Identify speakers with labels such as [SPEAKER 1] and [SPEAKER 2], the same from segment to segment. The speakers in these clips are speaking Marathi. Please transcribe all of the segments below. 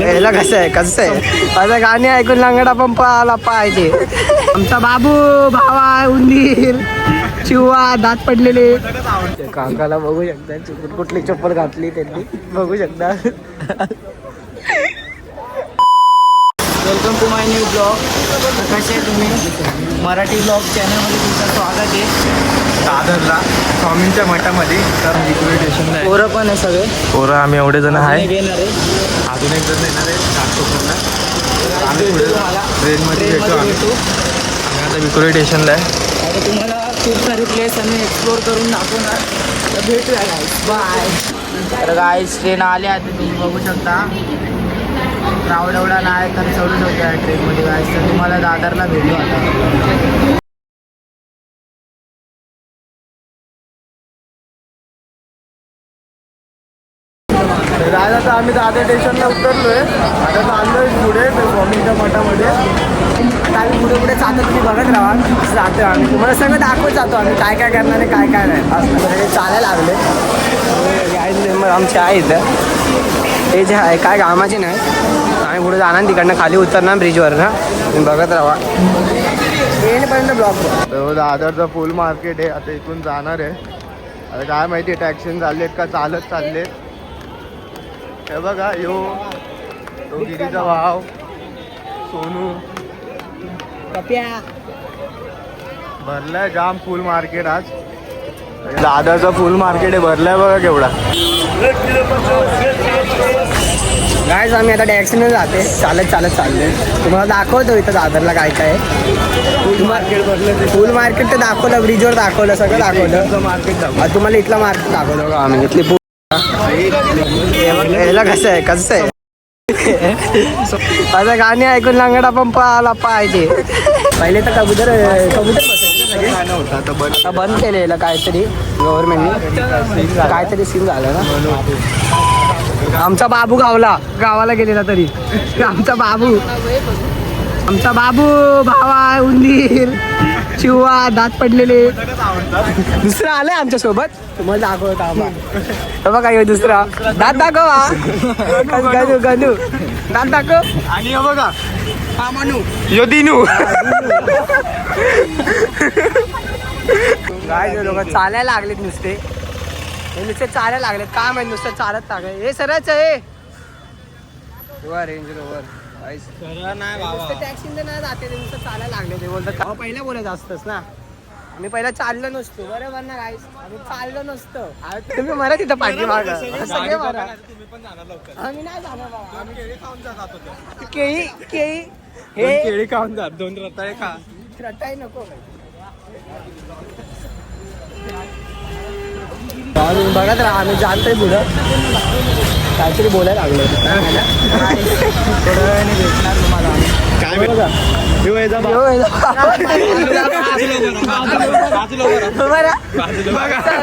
[SPEAKER 1] याला कसं आहे माझं गाणे ऐकून लंगडा पण पळाला पाहिजे. आमचा बाबू भावा उंदीर चिवा दात पडलेले काकाला बघू शकता. चुकून कुठली चप्पल घातली त्यांनी बघू शकता. Welcome to my new blog. कसे तुम्ही मराठी ब्लॉग चॅनलमध्ये तुमचं स्वागत आहे.
[SPEAKER 2] दादरला स्वामींच्या मठामध्ये तर डेकोरेशन आहे.
[SPEAKER 1] पोरं पण आहे सगळे
[SPEAKER 2] पोरं आम्ही एवढे जण आहे.
[SPEAKER 1] घेणार आहे
[SPEAKER 2] अजून एक जण येणार आहे नागपूरला. आम्ही पुढे ट्रेनमध्ये भेटू. आम्ही आता डेकोरेशनला आहे.
[SPEAKER 1] आता तुम्हाला खूप सारी प्लेस आम्ही एक्सप्लोर करून दाखवणार. तर भेटूया गाईस. बाय. तर गाईस ट्रेन आल्या आता तुम्ही बघू शकता. क्राऊड एवढा नाही तर चढून होत्या ट्रेनमध्ये गाईस. तर तुम्हाला दादरला भेटू आता.
[SPEAKER 2] आज आता आम्ही दादर स्टेशनला उतरलोय. आता चाललोय पुढे स्वामींच्या मठामध्ये.
[SPEAKER 1] आता आम्ही पुढे पुढे चालतो. तुम्ही बघत राहा. जातो आम्ही तुम्हाला सगळं दाखवत जातो. आम्ही काय काय करणार आहे काय काय नाही. असं सगळे चालायला लागले. आमचे आहे इथं हे जे आहे काय कामाचे नाही. आम्ही पुढे जाणार तिकडनं खाली उतरणार ब्रिजवर ना. तुम्ही बघत राहा ट्रेनपर्यंत ब्लॉक.
[SPEAKER 2] तर दादरचं फुल मार्केट आहे. आता इथून जाणार आहे. आता काय माहिती टॅक्सी चाललेत का चालत चाललेत. हे बघा यो तो गिरीचा भाव सोनू भरलाय जाम फुल मार्केट. आज दादरचं फुल मार्केट आहे. भरलाय बघा केवढा.
[SPEAKER 1] गाईज आम्ही आता टॅक्सीने जाते. चालत चालले. तुम्हाला दाखवतो इथं दादरला काय काय फुल मार्केट भरलं. फुल मार्केट तर दाखवलं. ब्रिजवर दाखवलं. सगळं दाखवलं. मार्केट तुम्हाला इथलं मार्केट दाखवलं आम्ही. इथली याला कसं आहे माझं गाणे ऐकून लंगडा पण पळाला पाहिजे. पहिले तर कबूतर
[SPEAKER 2] होता
[SPEAKER 1] आता बंद केलेलं काहीतरी गव्हर्नमेंटने. काहीतरी सीन झालं ना. आमचा बाबू गावाला गेलेला तरी. आमचा बाबू भावा उंदीर चिवा दात पडलेले. दुसरं आलंय आमच्या सोबत. तुम्हाला दाखवत बघा यो दुसरा दात दाखवा. गंदू दात दाखव.
[SPEAKER 2] आणि हे बघा
[SPEAKER 1] हा मनू
[SPEAKER 2] यो दिनू.
[SPEAKER 1] काय लोक चालायला लागलेत नुसते. नुसते चालायला लागलेत. काय माहिती नुसतं चालत लागले. हे सरच आहे रेंज रोवर. टॅक्सी नाही जाते नुसतं चालायला लागले. ते बोलतात पहिला बोलायचं असतंच ना. आम्ही पहिला चाललो नसतो. बरोबर ना गाईस. आम्ही चाललो नसतो. तुम्ही मला तिथं पाठी मागा सगळे मारा. आम्ही नाही जाणार बाबा. केळी
[SPEAKER 2] खाऊन जात 2 रताळे खा.
[SPEAKER 1] रताळी नको. बघत राहा आम्ही जाणतोय पुढं. काहीतरी बोलायला लागलो. थोड्या वेळाने भेटणार तुम्हाला.
[SPEAKER 2] काय बघा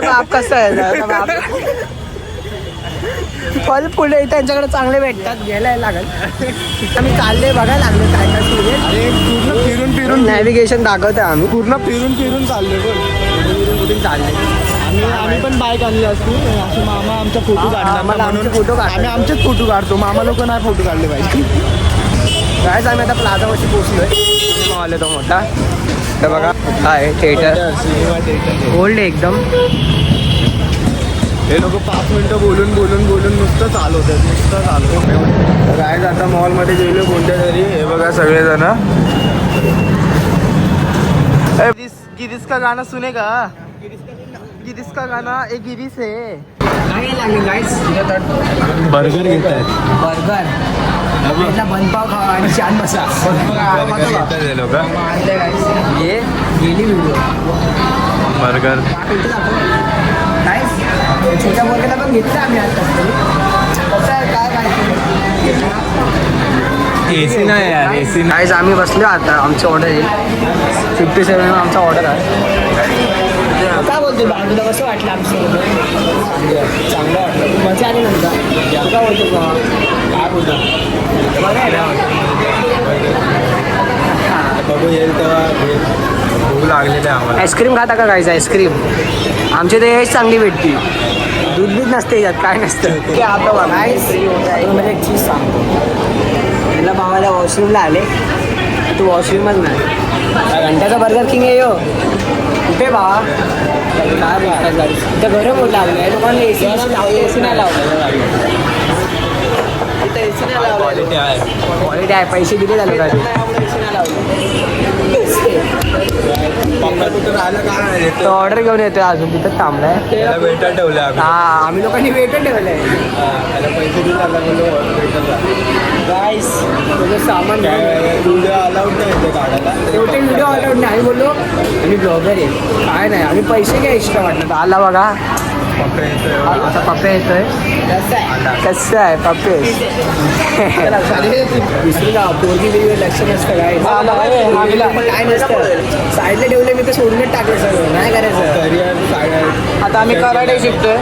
[SPEAKER 1] बाप कसं आहे. फल फुले त्यांच्याकडे चांगले भेटतात. घ्यायला लागेल. आम्ही चालले बघायला लागले काय काय
[SPEAKER 2] पूर्ण फिरून
[SPEAKER 1] नॅव्हिगेशन दाखवतोय आम्ही.
[SPEAKER 2] पूर्ण फिरून चालले.
[SPEAKER 1] कुठून चालले.
[SPEAKER 2] आम्ही पण बाईक आणली असती. असे मामा आमचा फोटो काढला.
[SPEAKER 1] आमचे फोटो
[SPEAKER 2] आम्ही आमचेच फोटो काढतो. मामा लोक नाही फोटो काढले पाहिजे.
[SPEAKER 1] काय आम्ही आता प्लाझावरती पोहोचलोय. मॉल आहे तो मोठा. तर बघा काय थिएटर ओल्ड एकदम.
[SPEAKER 2] हे लोक 5 मिनिटं बोलून नुसतं चालवतात. काय आता मॉलमध्ये गेलो कोणत्या तरी. हे बघा सगळेजण. गिरीश का गाना सुनेगा. गिरीश का गाना एक गिरीश है.
[SPEAKER 1] काय लागले गाईस.
[SPEAKER 2] बर्गर घेत आहेत.
[SPEAKER 1] बर्गर बनपाव खावा आणि छान बसा.
[SPEAKER 2] लोक
[SPEAKER 1] ये गेली व्हिडिओ
[SPEAKER 2] बर्गर
[SPEAKER 1] छोट्या वर्गाला पण घेतलं आम्ही आता. कसं आहे काय माहिती.
[SPEAKER 2] एसी नाही यार. एसी
[SPEAKER 1] नाही. आम्ही बसलो आता. आमची ऑर्डर येईल 57 आमचा ऑर्डर आहे. काय बोलतो तुला कसं वाटलं आमचं. चांगलं वाटलं. मजा आली नंतर. काय बोलतो काय बोलतो
[SPEAKER 2] बघू येईल तेव्हा भूक लागलेली आहे आम्हाला.
[SPEAKER 1] आईस्क्रीम खाता का गायचं. आईस्क्रीम आमच्या ते चांगली भेटते. दूध बीत नसते यात काय नसतं. की आता म्हणजे एक चीज सांगतो. मला वॉशरूमला आले. तू वॉशरूमच नाही. घंट्याचा बर्गर किंग आहे यो. कुठे बाबा काय बोलतात गाडी इथं गरम होत लागलं आहे. लोकांना AC लावले. AC नाही लावलं इथं. AC नाही लावलं. क्वालिटी आहे. पैसे दिले झाले गाडी. AC नाही लावलं. तो ऑर्डर घेऊन येतोय अजून तिथं थांबलाय.
[SPEAKER 2] वेटर ठेवलं
[SPEAKER 1] हा आम्ही लोकांनी वेटर ठेवलंय.
[SPEAKER 2] पैसे दिले
[SPEAKER 1] गाईस तुझं सामान
[SPEAKER 2] व्हिडिओ अलाउड नाही ते काढायला.
[SPEAKER 1] शेवटी व्हिडिओ अलाउड नाही. बोललो आम्ही ब्लॉगर आहे काय नाही. आम्ही पैसे घ्या एक्स्ट्रा वाटलं. आला बघा आता पप्पे येतोय. कसं आहे पप्पे विसरू का पोरगी बिरगी लक्ष नसतं काय काय नसतं. साईडला ठेवले मी तर सोडूनच टाकलं सगळं. नाही करायचं. आता आम्ही कराटे शिकतोय.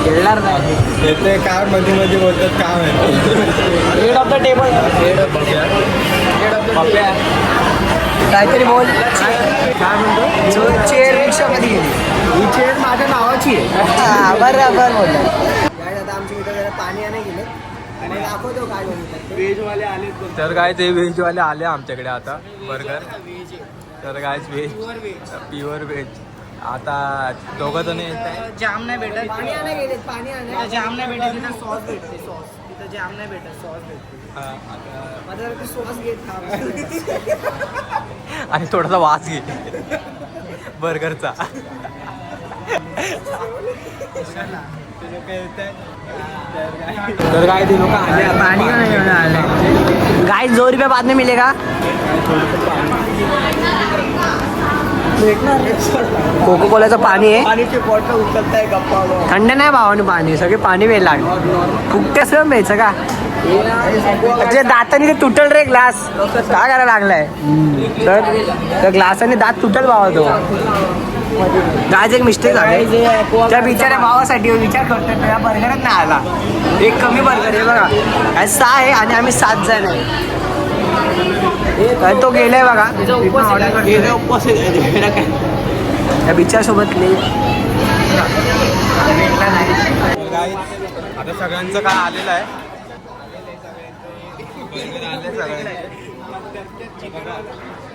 [SPEAKER 1] खेळणार नाही.
[SPEAKER 2] येते काय मध्ये मध्ये बोलतात काय माहिती.
[SPEAKER 1] Head of the table. काहीतरी बोल. काय म्हणतो चेअर रिक्षामध्ये गेली. ही चेअर माझ्या नावाची आहे. बरोबर बोलला. आता आमच्या इथं जरा पाणी आणायला गेले आणि दाखवतो काय बोलतात.
[SPEAKER 2] व्हेजवाले आले तर काय ते व्हेजवाले आले आमच्याकडे आता बर्गर. तर काय व्हेज प्युअर व्हेज. आता दोघं जण येत आहे.
[SPEAKER 1] जाम नाही भेटत. पाणी आणायला गेले. पाणी आणायला जाम नाही भेटत. तिथं सॉस भेटते. सॉस तिथं जाम नाही भेटत. सॉस भेटते. माझा सॉस घेत खा.
[SPEAKER 2] आणि थोडासा वास घे बर्गरचा. तर काय ते लोक आले.
[SPEAKER 1] पाणी का नाही घेऊन आले. गाइस 2 रुपये बाद में मिलेगा. कोको कोलाचं पाणी आहे.
[SPEAKER 2] पाणीची बॉटल उचलताय गप्पा.
[SPEAKER 1] थंड नाही भावानं पाणी. सगळे पाणी वेळ फुकटे सह प्यायचं का. जे दाताने ते तुटल रे ग्लास. काय करायला लागलाय तर ग्लासाने दात तुटल भावा. तो गाज एक मिस्टेक झाली. त्या बिचाऱ्या भावासाठी विचार करतोय. त्या बर्गरच नाही आला. एक कमी बर्गर आहे बघा. काय 6 आहे आणि आम्ही 7 जण आहे. तो गेलाय बघा. त्या बिचाऱ्यासोबत
[SPEAKER 2] आता सगळ्यांचं काय आलेलं आहे.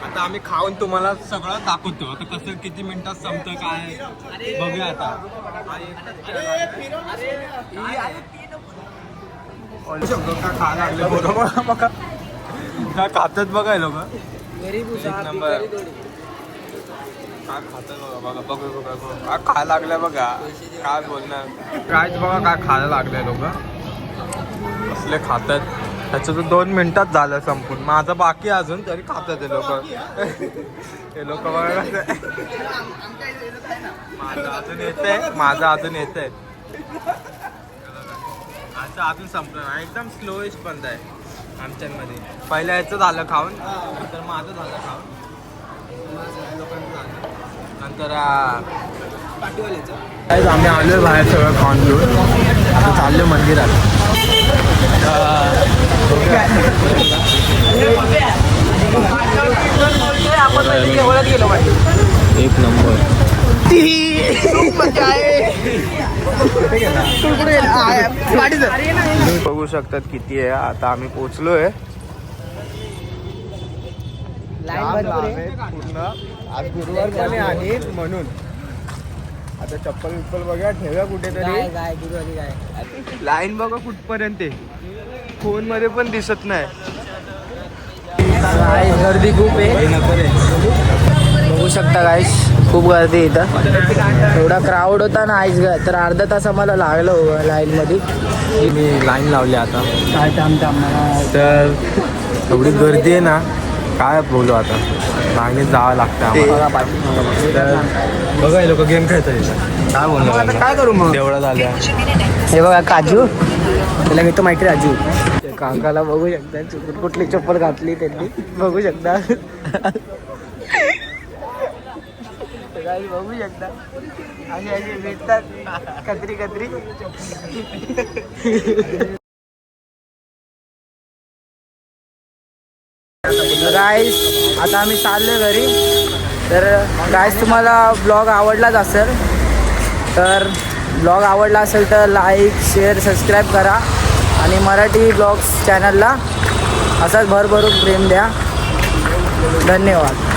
[SPEAKER 2] आता आम्ही खाऊन तुम्हाला सगळं दाखवतो. आता कसं किती मिनिटात संपतं काय बघूया आता. काय खा लागले बरोबर बघा. काय खातात बघा लोक. नंबर काय खातात बघा. बघा काय खायला लागलंय बघा. काय बोलणार कायच बघा. काय खायला लागलंय लोक. कसले खातात. त्याचं तर 2 मिनिटात झालं संपून. माझं बाकी अजून तरी खातात हे लोक. हे लोक बघा कसं. माझं अजून येतंय. असं अजून संपलं नाही. एकदम स्लोइश बंद आहे आमच्यांमध्ये. पहिल्या याचं झालं खाऊन. नंतर माझं झालं खाऊन. नंतर आम्ही आलोय बाहेर सगळं खाऊन घेऊन. आता चाललो मंदिरात. एक नंबर. बघू शकतात किती आहे. आता आम्ही पोहोचलोय. पूर्ण आज गुरुवार पण आहे म्हणून. आता चप्पल विप्पल बघा ठेव्या कुठेतरी. लाईन बघा कुठपर्यंत. फोन मध्ये पण दिसत नाही.
[SPEAKER 1] गर्दी खूप आहे. बघू शकता गाईस खूप गर्दी आहे इथं. एवढा क्राऊड होता ना आईस. तर अर्धा तास आम्हाला लागलं लाईन मध्ये.
[SPEAKER 2] मी लाईन लावली आता. तर एवढी गर्दी आहे ना काय बोलू. आता लाईनीत जावं लागतं आम्हाला. तर बघा लोक गेम खेळतात. काय बोलणार
[SPEAKER 1] आता काय करू मग.
[SPEAKER 2] तेवढं झाल्या.
[SPEAKER 1] हे बघा काजू. त्याला घेतो माहिती राजू. काकाला बघू शकता कुठली चप्पल घातली त्यांनी. बघू शकता. बघू शकता आणि अशी भेटतात कत्री. गाईस आता आम्ही चाललो घरी. तर गाईस तुम्हाला ब्लॉग आवडलाच असेल तर लाईक शेअर सबस्क्राईब करा. आणि मराठी ब्लॉग्स चॅनलला असाच भरभरून प्रेम द्या. धन्यवाद.